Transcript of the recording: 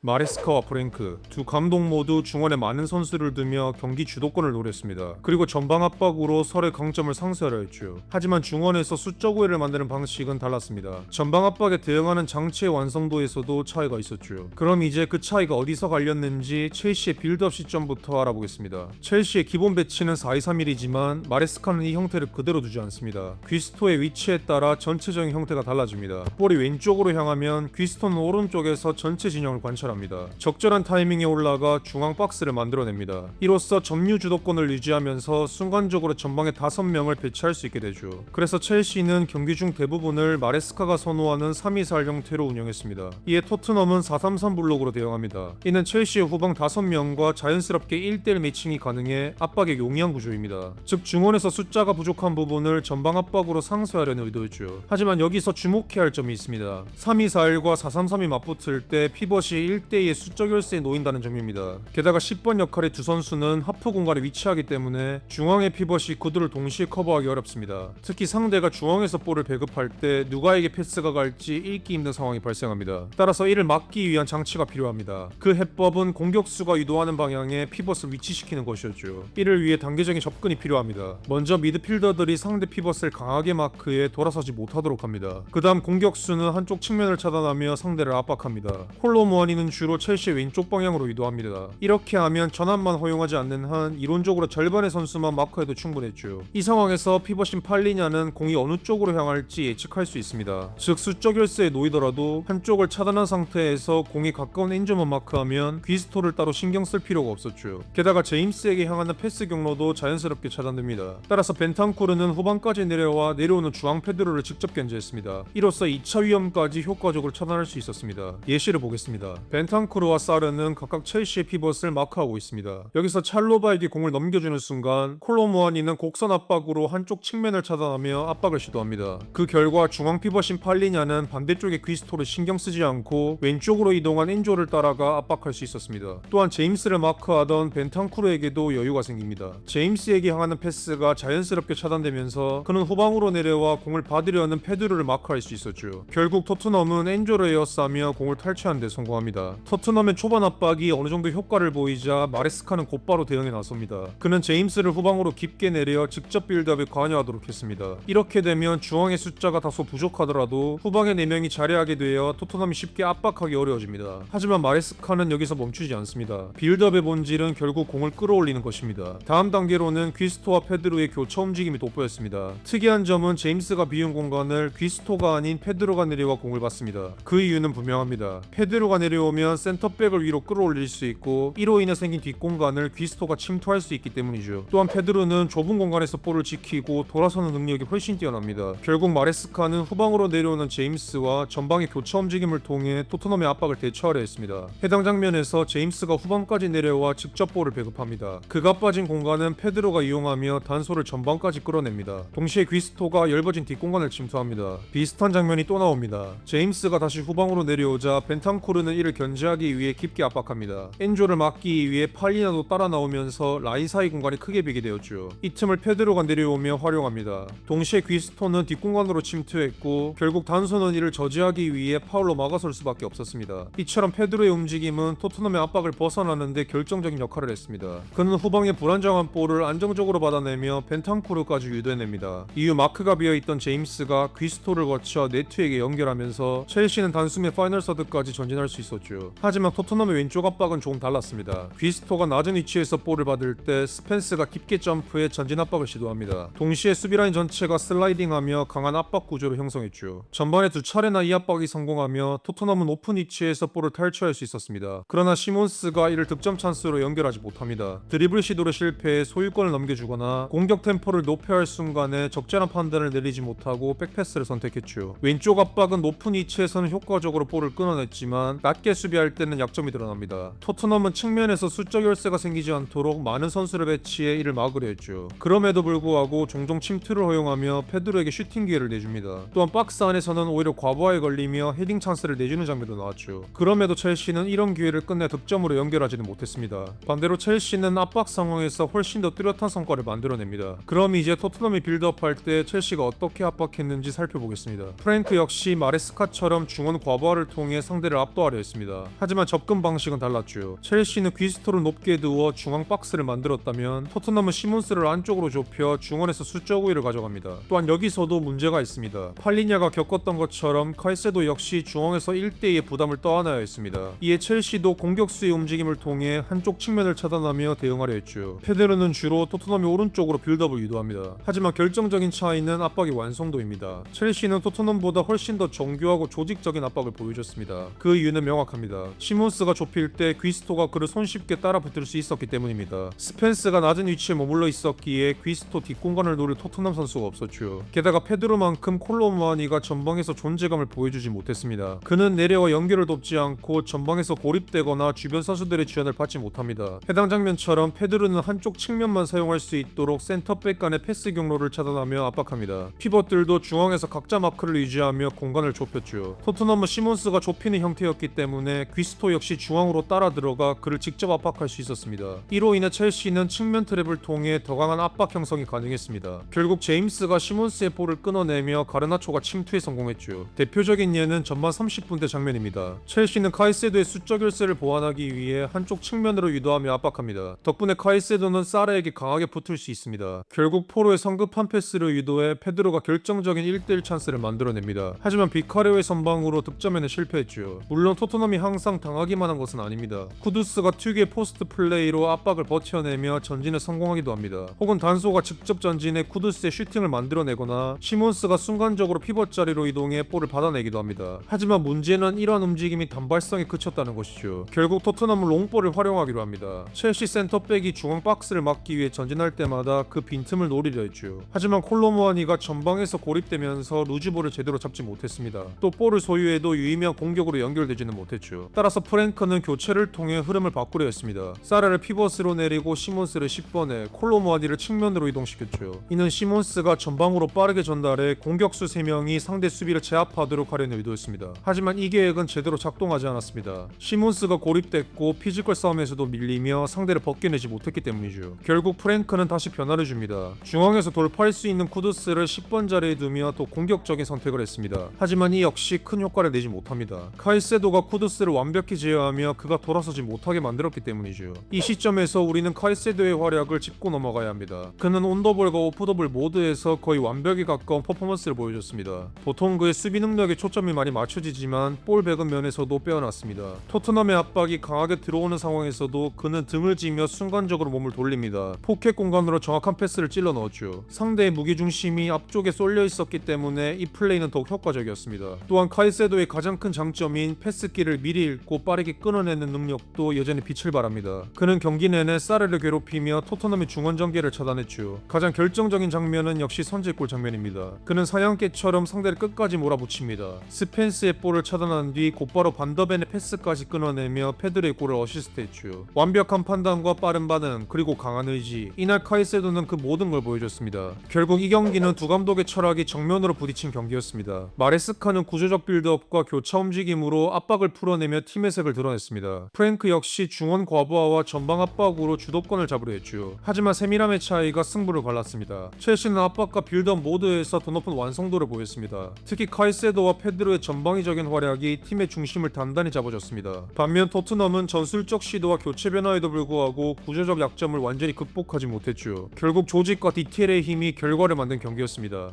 마레스카와 프랭크 두 감독 모두 중원에 많은 선수를 두며 경기 주도권을 노렸습니다. 그리고 전방 압박으로 서로의 강점을 상쇄하려 했죠. 하지만 중원에서 수적 우위를 만드는 방식은 달랐습니다. 전방 압박에 대응하는 장치의 완성도에서도 차이가 있었죠. 그럼 이제 그 차이가 어디서 갈렸는지 첼시의 빌드업 시점부터 알아보겠습니다. 첼시의 기본 배치는 4-2-3-1이지만 마레스카는 이 형태를 그대로 두지 않습니다. 귀스토의 위치에 따라 전체적인 형태가 달라집니다. 볼이 왼쪽으로 향하면 귀스토는 오른쪽에서 전체 진영을 관찰합니다. 적절한 타이밍에 올라가 중앙 박스를 만들어냅니다. 이로써 점유 주도권을 유지하면서 순간적으로 전방에 5명을 배치할 수 있게 되죠. 그래서 첼시는 경기 중 대부분을 마레스카가 선호하는 3-2-4-1 형태로 운영했습니다. 이에 토트넘은 4-3-3 블록으로 대응합니다. 이는 첼시의 후방 5명과 자연스럽게 1대1 매칭이 가능해 압박에 용이한 구조입니다. 즉 중원에서 숫자가 부족한 부분을 전방 압박으로 상쇄하려는 의도였죠. 하지만 여기서 주목해야 할 점이 있습니다. 3-2-4-1과 4-3-3이 맞붙을 때 피벗이 1대2의 수적 열세에 놓인다는 점입니다. 게다가 10번 역할의 두 선수는 하프 공간에 위치하기 때문에 중앙의 피벗이 그들을 동시에 커버하기 어렵습니다. 특히 상대가 중앙에서 볼을 배급할 때 누가에게 패스가 갈지 읽기 힘든 상황이 발생합니다. 따라서 이를 막기 위한 장치가 필요합니다. 그 해법은 공격수가 유도하는 방향에 피벗을 위치시키는 것이었죠. 이를 위해 단계적인 접근이 필요합니다. 먼저 미드필더들이 상대 피벗을 강하게 마크해 돌아서지 못하도록 합니다. 그 다음 공격수는 한쪽 측면을 차단하며 상대를 압박합니다. 콜로무아니는 주로 첼시의 왼쪽 방향으로 이동합니다. 이렇게 하면 전환만 허용하지 않는 한 이론적으로 절반의 선수만 마크해도 충분했죠. 이 상황에서 피벗인 팔리냐는 공이 어느 쪽으로 향할지 예측할 수 있습니다. 즉 수적 열세에 놓이더라도 한쪽을 차단한 상태에서 공이 가까운 엔조만 마크하면 귀스토를 따로 신경 쓸 필요가 없었죠. 게다가 제임스에게 향하는 패스 경로도 자연스럽게 차단됩니다. 따라서 벤탄쿠르는 후방까지 내려와 내려오는 주앙 페드로를 직접 견제했습니다. 이로써 2차 위험까지 효과적으로 차단할 수 있었습니다. 예시를 보겠습니다. 벤탄쿠르와 사르는 각각 첼시의 피벗을 마크하고 있습니다. 여기서 찰로바에게 공을 넘겨주는 순간 콜로무아니는 곡선 압박으로 한쪽 측면을 차단하며 압박을 시도합니다. 그 결과 중앙 피벗인 팔리냐는 반대쪽의 귀스토를 신경 쓰지 않고 왼쪽으로 이동한 엔조를 따라가 압박할 수 있었습니다. 또한 제임스를 마크하던 벤탄쿠르에게도 여유가 생깁니다. 제임스에게 향하는 패스가 자연스럽게 차단되면서 그는 후방으로 내려와 공을 받으려는 페드로를 마크할 수 있었죠. 결국 토트넘은 엔조를 에어싸며 공을 탈취하는 데 성공합니다. 토트넘의 초반 압박이 어느 정도 효과를 보이자 마레스카는 곧바로 대응에 나섭니다. 그는 제임스를 후방으로 깊게 내려 직접 빌드업에 관여하도록 했습니다. 이렇게 되면 중앙의 숫자가 다소 부족하더라도 후방의 4명이 자리하게 되어 토트넘이 쉽게 압박하기 어려워집니다. 하지만 마레스카는 여기서 멈추지 않습니다. 빌드업의 본질은 결국 공을 끌어올리는 것입니다. 다음 단계로는 귀스토와 페드로의 교차 움직임이 돋보였습니다. 특이한 점은 제임스가 비운 공간을 귀스토가 아닌 페드로가 내려와 공을 받습니다. 그 이유는 분명합니다. 페드로가 내려오면 센터백을 위로 끌어올릴 수 있고 이로 인해 생긴 뒷공간을 귀스토가 침투할 수 있기 때문이죠. 또한 페드로는 좁은 공간에서 볼을 지키고 돌아서는 능력이 훨씬 뛰어납니다. 결국 마레스카는 후방으로 내려오는 제임스와 전방의 교차 움직임을 통해 토트넘의 압박을 대처하려 했습니다. 해당 장면에서 제임스가 후방까지 내려와 직접 볼을 배급합니다. 그가 빠진 공간은 페드로가 이용하며 단소를 전방까지 끌어냅니다. 동시에 귀스토가 열버진 뒷공간을 침투합니다. 비슷한 장면이 또 나옵니다. 제임스가 다시 후방으로 내려오자 벤탄쿠르는 이를 견제하기 위해 깊게 압박합니다. 엔조를 막기 위해 팔리나도 따라 나오면서 라인 사이 공간이 크게 비게 되었죠. 이 틈을 페드로가 내려오며 활용합니다. 동시에 귀스토는 뒷공간으로 침투했고 결국 단소는 이를 저지하기 위해 파울로 막아설 수밖에 없었습니다. 이처럼 페드로의 움직임은 토트넘의 압박을 벗어나는데 결정적인 역할을 했습니다. 그는 후방의 불안정한 볼을 안정적으로 받아내며 벤탄쿠르까지 유도해냅니다. 이후 마크가 비어있던 제임스가 귀스토를 거쳐 네트에게 연결하면서 첼시는 단숨에 파이널 서드까지 전진할 수 있었죠. 하지만 토트넘의 왼쪽 압박은 조금 달랐습니다. 귀스토가 낮은 위치에서 볼을 받을 때 스펜스가 깊게 점프해 전진 압박을 시도합니다. 동시에 수비라인 전체가 슬라이딩하며 강한 압박 구조를 형성했죠. 전반에 2차례나 이 압박이 성공하며 토트넘은 높은 위치에서 볼을 탈취할 수 있었습니다. 그러나 시몬스가 이를 득점 찬스로 연결하지 못합니다. 드리블 시도를 실패해 소유권을 넘겨주거나 공격 템포를 높여야 할 순간에 적절한 판단을 내리지 못하고 백패스를 선택했죠. 왼쪽 압박은 높은 위치에서는 효과적으로 볼을 끊어냈지만 낮게 수비할 때는 약점이 드러납니다. 토트넘은 측면에서 수적 열세가 생기지 않도록 많은 선수를 배치해 이를 막으려 했죠. 그럼에도 불구하고 종종 침투를 허용하며 페드로에게 슈팅 기회를 내줍니다. 또한 박스 안에서는 오히려 과부하에 걸리며 헤딩 찬스를 내주는 장면도 나왔죠. 그럼에도 첼시는 이런 기회를 끝내 득점으로 연결하지는 못했습니다. 반대로 첼시는 압박 상황에서 훨씬 더 뚜렷한 성과를 만들어냅니다. 그럼 이제 토트넘이 빌드업할 때 첼시가 어떻게 압박했는지 살펴보겠습니다. 프랭크 역시 마레스카처럼 중원 과부하를 통해 상대를 압도하려 했습니다. 있었습니다. 하지만 접근 방식은 달랐죠. 첼시는 귀스토를 높게 두어 중앙 박스를 만들었다면 토트넘은 시몬스를 안쪽으로 좁혀 중원에서 수적 우위를 가져갑니다. 또한 여기서도 문제가 있습니다. 팔리냐가 겪었던 것처럼 카이세도 역시 중앙에서 1대2의 부담을 떠안아야 했습니다. 이에 첼시도 공격수의 움직임을 통해 한쪽 측면을 차단하며 대응하려 했죠. 페데르는 주로 토트넘이 오른쪽으로 빌드업을 유도합니다. 하지만 결정적인 차이는 압박의 완성도입니다. 첼시는 토트넘보다 훨씬 더 정교하고 조직적인 압박을 보여줬습니다. 그 이유는 명확합니다. 시몬스가 좁힐 때 귀스토가 그를 손쉽게 따라붙을 수 있었기 때문입니다. 스펜스가 낮은 위치에 머물러 있었기에 귀스토 뒷공간을 노릴 토트넘 선수가 없었죠. 게다가 페드로만큼 콜로무아니가 전방에서 존재감을 보여주지 못했습니다. 그는 내려와 연결을 돕지 않고 전방에서 고립되거나 주변 선수들의 지원을 받지 못합니다. 해당 장면처럼 페드로는 한쪽 측면만 사용할 수 있도록 센터백 간의 패스 경로를 차단하며 압박합니다. 피벗들도 중앙에서 각자 마크를 유지하며 공간을 좁혔죠. 토트넘은 시몬스가 좁히는 형태였기 때문에 귀스토 역시 중앙으로 따라 들어가 그를 직접 압박할 수 있었습니다. 이로 인해 첼시는 측면 트랩을 통해 더 강한 압박 형성이 가능했습니다. 결국 제임스가 시몬스의 볼을 끊어내며 가르나초가 침투에 성공했죠. 대표적인 예는 전반 30분대 장면입니다. 첼시는 카이세도의 수적 열세를 보완하기 위해 한쪽 측면으로 유도하며 압박합니다. 덕분에 카이세도는 사라에게 강하게 붙을 수 있습니다. 결국 포로의 성급한 패스를 유도해 페드로가 결정적인 1대1 찬스를 만들어냅니다. 하지만 비카리오의 선방으로 득점에는 실패했죠. 물론 토트넘이 항상 당하기만 한 것은 아닙니다. 쿠두스가 특유의 포스트 플레이로 압박을 버텨내며 전진에 성공하기도 합니다. 혹은 단소가 직접 전진해 쿠두스의 슈팅을 만들어내거나 시몬스가 순간적으로 피벗 자리로 이동해 볼을 받아내기도 합니다. 하지만 문제는 이러한 움직임이 단발성에 그쳤다는 것이죠. 결국 토트넘은 롱볼을 활용하기로 합니다. 첼시 센터백이 중앙 박스를 막기 위해 전진할 때마다 그 빈틈을 노리려 했죠. 하지만 콜로무아니가 전방에서 고립되면서 루즈볼을 제대로 잡지 못했습니다. 또 볼을 소유해도 유의미한 공격으로 연결되지는 못했죠. 따라서 프랭크는 교체를 통해 흐름을 바꾸려 했습니다. 사라를 피벗으로 내리고 시몬스를 10번에 콜로무아니를 측면으로 이동시켰죠. 이는 시몬스가 전방으로 빠르게 전달해 공격수 3명이 상대 수비를 제압하도록 하려는 의도였습니다. 하지만 이 계획은 제대로 작동하지 않았습니다. 시몬스가 고립됐고 피지컬 싸움에서도 밀리며 상대를 벗겨내지 못했기 때문이죠. 결국 프랭크는 다시 변화를 줍니다. 중앙에서 돌파할 수 있는 쿠두스를 10번 자리에 두며 또 공격적인 선택을 했습니다. 하지만 이 역시 큰 효과를 내지 못합니다. 카이세도가 쿠두스를 완벽히 제어하며 그가 돌아서지 못하게 만들었기 때문이죠. 이 시점에서 우리는 카이세도의 활약을 짚고 넘어가야 합니다. 그는 온더볼과 오프더볼 모두에서 거의 완벽에 가까운 퍼포먼스를 보여줬습니다. 보통 그의 수비 능력에 초점이 많이 맞춰지지만 볼 배급 면에서도 빼어났습니다. 토트넘의 압박이 강하게 들어오는 상황에서도 그는 등을 지며 순간적으로 몸을 돌립니다. 포켓 공간으로 정확한 패스를 찔러 넣었죠. 상대의 무게중심이 앞쪽에 쏠려 있었기 때문에 이 플레이는 더욱 효과적이었습니다. 또한 카이세도의 가장 큰 장점인 패스기를 미리 읽고 빠르게 끊어내는 능력도 여전히 빛을 발합니다. 그는 경기 내내 사르를 괴롭히며 토트넘의 중원 전개를 차단했죠. 가장 결정적인 장면은 역시 선제골 장면입니다. 그는 사냥개처럼 상대를 끝까지 몰아붙입니다. 스펜스의 볼을 차단한 뒤 곧바로 반더벤의 패스까지 끊어내며 페드로의 골을 어시스트했죠. 완벽한 판단과 빠른 반응 그리고 강한 의지, 이날 카이세도는 그 모든 걸 보여줬습니다. 결국 이 경기는 두 감독의 철학이 정면으로 부딪힌 경기였습니다. 마레스카는 구조적 빌드업과 교차 움직임으로 압박을 풀어내며 팀의 색을 드러냈습니다. 프랭크 역시 중원 과부하와 전방 압박으로 주도권을 잡으려 했죠. 하지만 세밀함의 차이가 승부를 갈랐습니다. 첼시는 압박과 빌드업 모두에서 더 높은 완성도를 보였습니다. 특히 카이세도와 페드로의 전방위적인 활약이 팀의 중심을 단단히 잡아줬습니다. 반면 토트넘은 전술적 시도와 교체 변화에도 불구하고 구조적 약점을 완전히 극복하지 못했죠. 결국 조직과 디테일의 힘이 결과를 만든 경기였습니다.